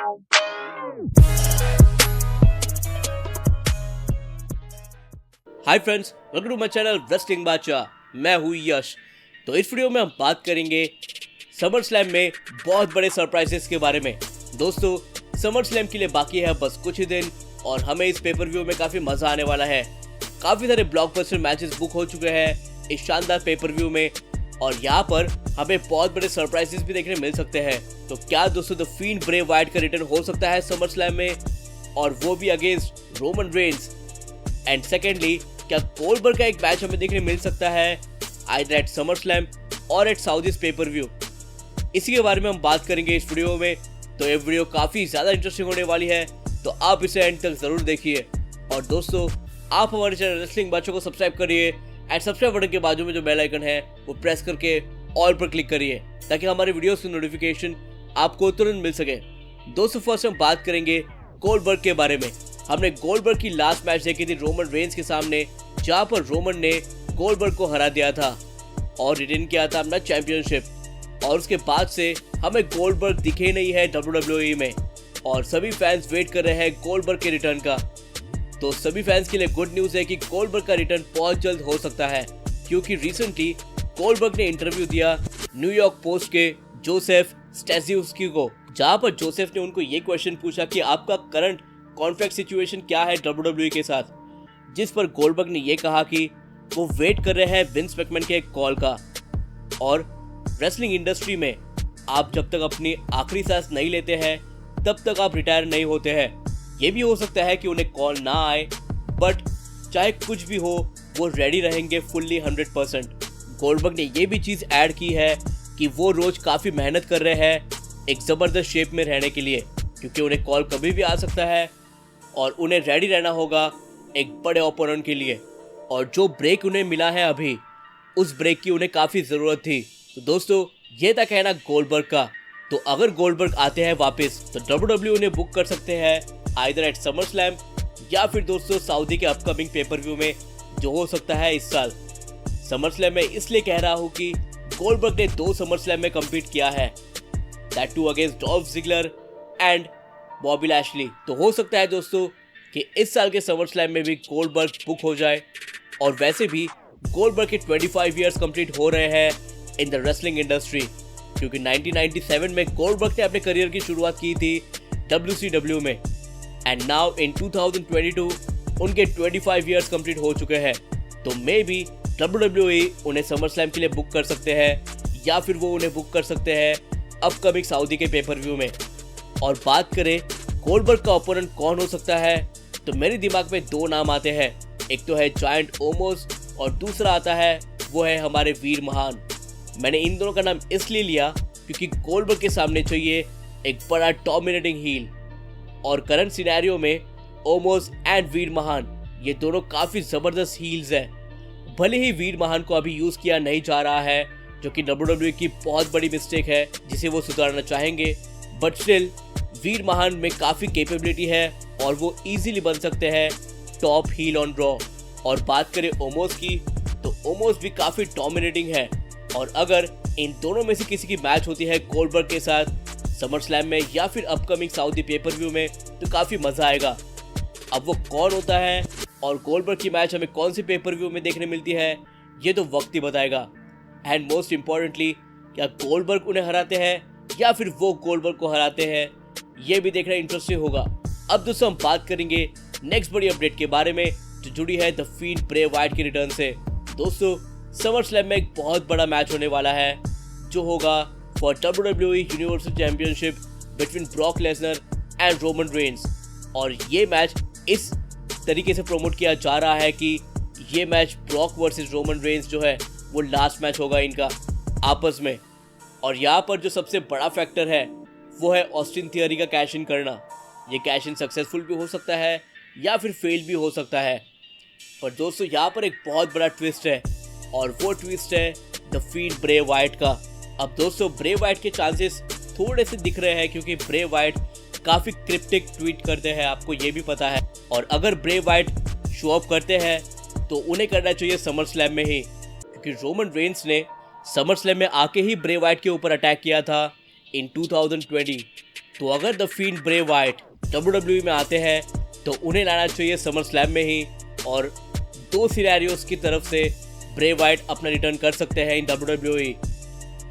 Hi friends, welcome to my channel wrestling Badshah. मैं हूँ यश। तो इस वीडियो में हम बात करेंगे समर स्लैम में बहुत बड़े सरप्राइजेस के बारे में। दोस्तों, समर स्लैम के लिए बाकी है बस कुछ ही दिन और हमें इस पेपर व्यू में काफ़ी मज़ा आने वाला है। काफ़ी सारे ब्लॉकबस्टर मैचेस बुक हो चुके हैं इस शानदार पेपर व्यू में और यहाँ पर हमें बहुत बड़े सरप्राइजेस भी देखने मिल सकते हैं। तो क्या दोस्तों द फील्ड ब्रे वाइट का रिटर्न हो सकता है समर स्लैम में, और वो भी against Roman Reigns. And secondly, क्या गोल्डबर्ग का एक मैच हमें देखने मिल सकता है आइदर एट समर स्लैम और एट साउदीज पेपर व्यू। इसी के बारे में हम बात करेंगे इस वीडियो में। तो ये वीडियो काफ़ी ज़्यादा इंटरेस्टिंग होने वाली है, तो आप इसे एंड तक ज़रूर देखिए। और दोस्तों, आप हमारे चैनल रेस्लिंग बादशाह को सब्सक्राइब करिए एंड सब्सक्राइब बटन के बाजू में जो बेल आइकन है वो प्रेस करके ऑल पर क्लिक करिए ताकि हमारे वीडियोस की नोटिफिकेशन आपको तुरंत मिल सके। दोस्तों, फर्स्ट हम बात करेंगे गोल्डबर्ग के बारे में। हमने गोल्डबर्ग की लास्ट मैच देखी थी रोमन रेंस के सामने, जहां पर रोमन ने गोल्डबर्ग को हरा दिया था और रिटेन किया था अपना चैंपियनशिप। और उसके बाद से हमें गोल्डबर्ग दिखे नहीं है WWE में और सभी फैंस वेट कर रहे हैं गोल्डबर्ग के रिटर्न का। तो सभी फैंस के लिए गुड न्यूज़ है कि गोल्डबर्ग का रिटर्न बहुत जल्द हो सकता है, क्योंकि रिसेंटली गोल्डबर्ग ने इंटरव्यू दिया न्यूयॉर्क पोस्ट के जोसेफ स्टैसिउस्की को, जहां पर जोसेफ ने उनको ये क्वेश्चन पूछा कि आपका करंट कॉन्ट्रैक्ट सिचुएशन क्या है WWE के साथ, जिस पर गोल्डबर्ग ने यह कहा कि वो वेट कर रहे हैं विंस मैकमैन के एक कॉल का। और रेसलिंग इंडस्ट्री में आप जब तक अपनी आखिरी सांस नहीं लेते हैं तब तक आप रिटायर नहीं होते हैं। ये भी हो सकता है कि उन्हें कॉल ना आए, बट चाहे कुछ भी हो वो रेडी रहेंगे फुल्ली 100%। गोल्डबर्ग ने ये भी चीज़ ऐड की है कि वो रोज काफ़ी मेहनत कर रहे हैं एक ज़बरदस्त शेप में रहने के लिए, क्योंकि उन्हें कॉल कभी भी आ सकता है और उन्हें रेडी रहना होगा एक बड़े ओपोनेंट के लिए। और जो ब्रेक उन्हें मिला है अभी, उस ब्रेक की उन्हें काफ़ी ज़रूरत थी। तो दोस्तों, ये था कहना गोल्डबर्ग का। तो अगर गोल्डबर्ग आते हैं वापस तो WWE उन्हें बुक कर सकते हैं आइदर एट समर स्लैम या फिर दोस्तों सऊदी के अपकमिंग पेपर व्यू में, जो हो सकता है इस साल। समर स्लैम में इसलिए कह रहा हूँ कि गोल्डबर्ग ने 2 समर स्लैम में कम्पीट किया है, that too against Dolph Ziggler and Bobby Lashley. तो हो सकता है दोस्तों कि इस साल के समर स्लैम में भी गोल्डबर्ग बुक हो जाए। और वैसे भी गोल्डबर्ग के 25 ईयर्स कंप्लीट हो रहे हैं इन द रेसलिंग इंडस्ट्री, क्योंकि 1997 में गोल्डबर्ग ने अपने करियर की शुरुआत की थी WCW में एंड नाउ इन 2022 उनके 25 ईयर्स कंप्लीट हो चुके हैं। तो मे बी WWE उन्हें समर स्लैम के लिए बुक कर सकते हैं या फिर वो उन्हें बुक कर सकते हैं अपकमिंग सऊदी के पेपर व्यू में। और बात करें गोल्डबर्ग का ओपोनेंट कौन हो सकता है, तो मेरे दिमाग में 2 नाम आते हैं। एक तो है जायंट ओमोस और दूसरा आता है वो है हमारे वीर महान। मैंने इन दोनों का नाम इसलिए लिया क्योंकि गोल्डबर्ग के सामने चाहिए एक बड़ा डोमिनेटिंग हील, और करंट सिनेरियो में ओमोस एंड वीर महान ये दोनों काफ़ी ज़बरदस्त हील्स हैं। भले ही वीर महान को अभी यूज़ किया नहीं जा रहा है, जो कि WWE की बहुत बड़ी मिस्टेक है जिसे वो सुधारना चाहेंगे, बट स्टिल वीर महान में काफ़ी कैपेबिलिटी है और वो इजीली बन सकते हैं टॉप हील ऑन रॉ। और बात करें ओमोस की, तो ओमोस भी काफ़ी डोमिनेटिंग है, और अगर इन दोनों में से किसी की मैच होती है गोल्डबर्ग के साथ समर स्लैम में या फिर अपकमिंग सऊदी पेपर व्यू में, तो काफ़ी मज़ा आएगा। अब वो कौन होता है और गोल्डबर्ग की मैच हमें कौन सी पेपर व्यू में देखने मिलती है, ये तो वक्त ही बताएगा। एंड मोस्ट इम्पॉर्टेंटली, क्या गोल्डबर्ग उन्हें हराते हैं या फिर वो गोल्डबर्ग को हराते हैं, ये भी देखना इंटरेस्टिंग होगा। अब दोस्तों, हम बात करेंगे नेक्स्ट बड़ी अपडेट के बारे में जो जुड़ी है द फील्ड ब्रे वाइट के रिटर्न से। दोस्तों, समर स्लैम में एक बहुत बड़ा मैच होने वाला है जो होगा for WWE universal championship between Brock Lesnar and Roman Reigns. और ये मैच इस तरीके से प्रमोट किया जा रहा है कि ये match Brock versus Roman Reigns जो है वो लास्ट मैच होगा इनका आपस में। और यहाँ पर जो सबसे बड़ा फैक्टर है वो है ऑस्टिन थियरी का कैश इन करना। ये कैश इन सक्सेसफुल भी हो सकता है या फिर फेल भी हो सकता है। पर दोस्तों, यहाँ पर एक बहुत बड़ा ट्विस्ट है और वो ट्विस्ट है द फील्ड ब्रे वाइट का। अब दोस्तों, ब्रे वाइट के चांसेस थोड़े से दिख रहे हैं क्योंकि ब्रे वाइट काफ़ी क्रिप्टिक ट्वीट करते हैं, आपको ये भी पता है। और अगर ब्रे वाइट शो अप करते हैं तो उन्हें करना चाहिए समर स्लैम में ही, क्योंकि रोमन रेंस ने समर स्लैम में आके ही ब्रे वाइट के ऊपर अटैक किया था इन 2020। तो अगर द फिend ब्रे वाइट WWE में आते हैं तो उन्हें लाना चाहिए समर स्लैम में ही, और 2 सिनेरियोस की तरफ से ब्रे वाइट अपना रिटर्न कर सकते हैं इन WWE।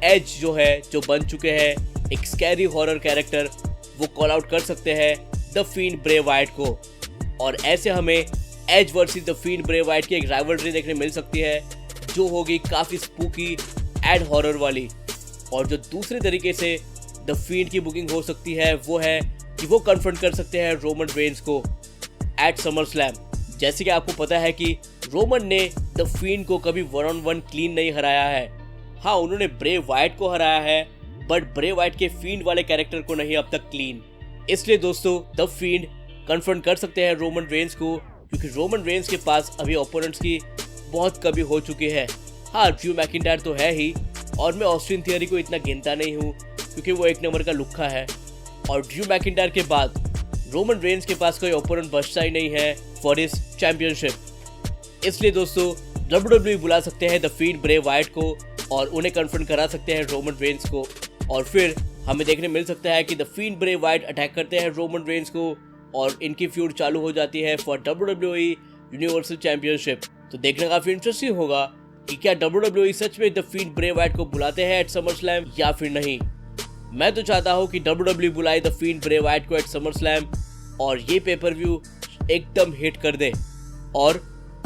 एज जो है, जो बन चुके हैं एक स्कैरी हॉरर कैरेक्टर, वो कॉल आउट कर सकते हैं द फिend ब्रे वाइट को, और ऐसे हमें as versus the फिend Bray Wyatt की एक राइवलरी देखने मिल सकती है जो होगी काफ़ी स्पूकी एड हॉरर वाली। और जो दूसरे तरीके से द फिend की बुकिंग हो सकती है वो है कि वो कन्फ्रंट कर सकते हैं रोमन रेंस को एट समर स्लैम। जैसे कि आपको पता है कि रोमन ने द फिend को कभी 1-on-1 क्लीन नहीं हराया है। हाँ, उन्होंने ब्रे वाइट को हराया है, बट ब्रे वाइट के फिend वाले कैरेक्टर को नहीं अब तक क्लीन। इसलिए दोस्तों द फिend कन्फ्रंट कर सकते हैं रोमन रेंस को, क्योंकि रोमन रेंस के पास अभी ओपोनेंट्स की बहुत कमी हो चुकी है। हाँ, ड्रू मैकिंटायर तो है ही, और मैं ऑस्टिन थियरी को इतना गिनता नहीं हूँ क्योंकि वो एक नंबर का लुक्खा है, और ड्रू मैकिंटायर के बाद रोमन रेंस के पास कोई ओपोनेंट बचता ही नहीं है फॉर इस चैंपियनशिप। इसलिए दोस्तों WWE बुला सकते हैं द फिend ब्रे वाइट को और उन्हें कन्फ्रंट करा सकते हैं रोमन रेंस को, और फिर हमें देखने मिल सकता है कि द फिend ब्रे वाइट अटैक करते हैं रोमन रेंस को और इनकी फ्यूड चालू हो जाती है फॉर WWE यूनिवर्सल चैंपियनशिप। तो देखना काफी इंटरेस्टिंग होगा कि क्या WWE सच में द फिend ब्रे वाइट को बुलाते हैं एट समर स्लैम या फिर नहीं। मैं तो चाहता हूँ कि WWE बुलाए द फिend ब्रे वाइट को एट समर स्लैम और ये पेपर व्यू एकदम हिट कर दे और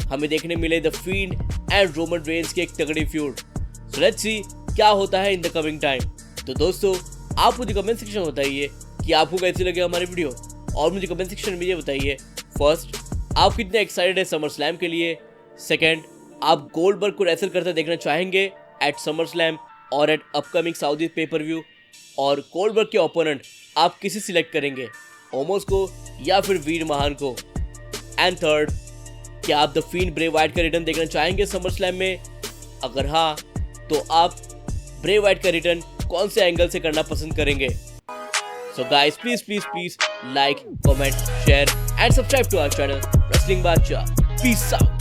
हमें देखने मिले द फिend एंड रोमन रेंस की एक तगड़ी फ्यूड। सो लेट्स सी क्या होता है इन द कमिंग टाइम। तो दोस्तों आप मुझे कमेंट सेक्शन में बताइए कि आपको कैसी लगी हमारी वीडियो, और मुझे कमेंट सेक्शन में ये बताइए फर्स्ट आप कितने एक्साइटेड है समर स्लैम के लिए, सेकंड आप गोल्डबर्ग को रेसल करते देखना चाहेंगे एट समर स्लैम और at upcoming Saudi pay per view, और गोल्डबर्ग के ओपोनेंट आप किसे सिलेक्ट करेंगे, ओमोस को या फिर वीर महान को, एंड थर्ड क्या आप द फिend ब्रे वाइट का रिटर्न देखना चाहेंगे समर स्लैम में, अगर हाँ तो आप ब्रे वाइट का रिटर्न कौन से एंगल से करना पसंद करेंगे। So guys please like, comment, share and subscribe to our channel wrestling Badshah. Peace out.